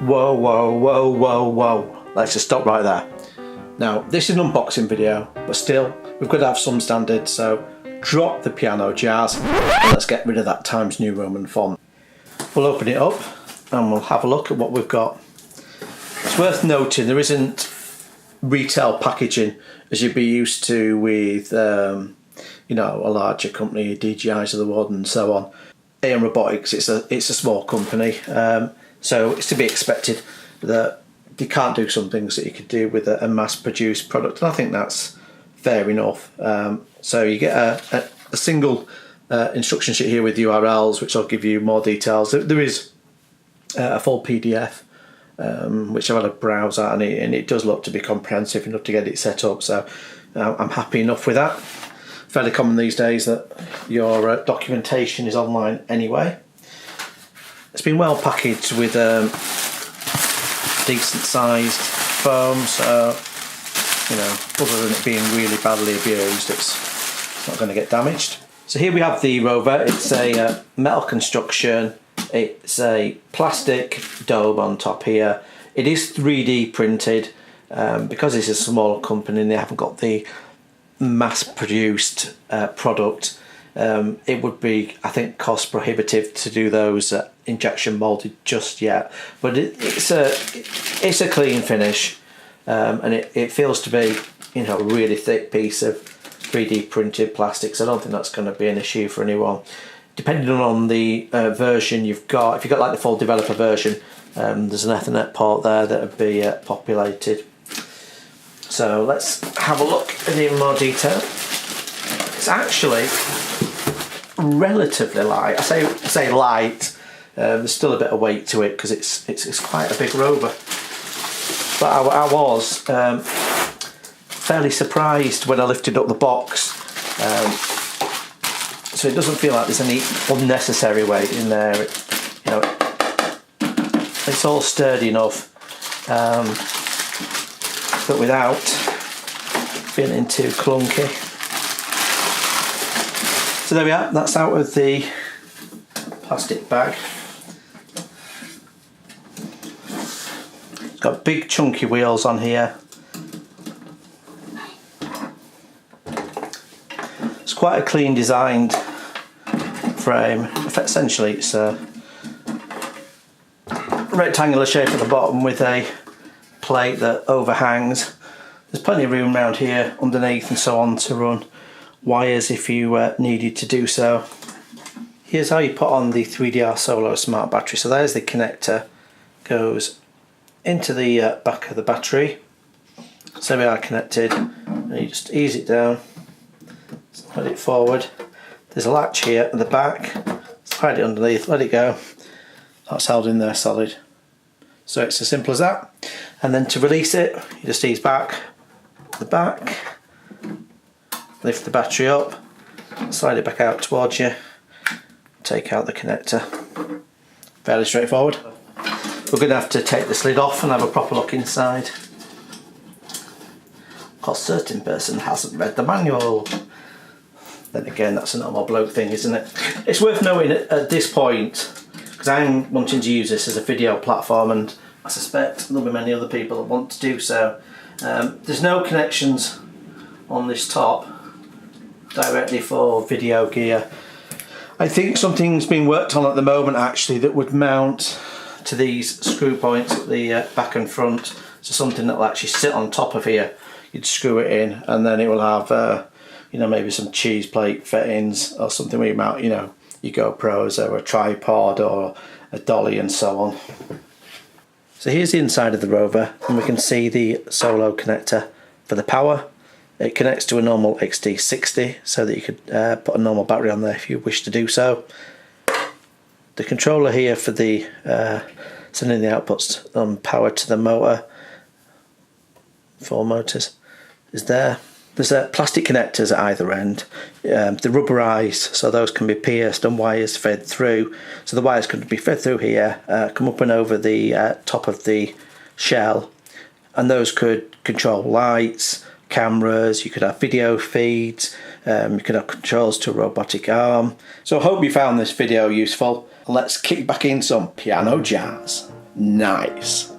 Whoa, whoa, whoa, whoa, whoa. Let's just stop right there. Now, this is an unboxing video, but still, we've got to have some standards, so drop the piano jazz and let's get rid of that Times New Roman font. We'll open it up and we'll have a look at what we've got. It's worth noting there isn't retail packaging as you'd be used to with you know, a larger company, DJI's of the world and so on. Aion Robotics, it's a small company, so it's to be expected that you can't do some things that you could do with a mass-produced product, and I think that's fair enough. So you get a single instruction sheet here with URLs, which I'll give you more details. There is a full PDF, which I've had a browse at, and it does look to be comprehensive enough to get it set up, so I'm happy enough with that. Fairly common these days that your documentation is online anyway. It's been well packaged with decent sized foam, so you know, other than it being really badly abused, it's not going to get damaged. So here we have the Rover. It's a metal construction. It's a plastic dome on top here. It is 3D printed because it's a small company and they haven't got the mass-produced product. It would be, I think, cost prohibitive to do those injection molded just yet. But it's a clean finish, and it feels to be, you know, a really thick piece of 3D printed plastic. So I don't think that's going to be an issue for anyone. Depending on the version you've got, if you've got like the full developer version, there's an Ethernet port there that would be populated. So let's have a look at it in more detail. It's actually relatively light. I say light. There's still a bit of weight to it because it's quite a big Rover. But I was fairly surprised when I lifted up the box. So it doesn't feel like there's any unnecessary weight in there. You know, it's all sturdy enough, but without feeling too clunky. So there we are. That's out of the plastic bag. It's got big chunky wheels on here. It's quite a clean designed frame. Essentially it's a rectangular shape at the bottom with a plate that overhangs. There's plenty of room around here underneath and so on to run wires if you needed to do so. Here's how you put on the 3DR Solo Smart Battery. So there's the connector, goes into the back of the battery. So we are connected, and you just ease it down, slide it forward. There's a latch here at the back, slide it underneath, let it go. That's held in there solid. So it's as simple as that. And then to release it, you just ease back, the back, lift the battery up, slide it back out towards you, take out the connector. Fairly straightforward. We're going to have to take the lid off and have a proper look inside. A certain person hasn't read the manual. Then again, that's a normal bloke thing, isn't it? It's worth knowing at this point, because I'm wanting to use this as a video platform, and I suspect there'll be many other people that want to do so. There's no connections on this top directly for video gear. I think something's being worked on at the moment actually that would mount to these screw points at the back and front. So something that will actually sit on top of here. You'd screw it in and then it will have you know, maybe some cheese plate fittings or something where you mount, you know, your GoPros or a tripod or a dolly and so on. So here's the inside of the Rover, and we can see the Solo connector for the power. It connects to a normal XT60 so that you could put a normal battery on there if you wish to do so. The controller here for the sending the outputs on power to the motor, 4 motors, is there. There's plastic connectors at either end. They're rubberized, so those can be pierced and wires fed through. So the wires could be fed through here, come up and over the top of the shell, and those could control lights, cameras, you could have video feeds, you could have controls to a robotic arm. So I hope you found this video useful. Let's kick back in some piano jazz. Nice.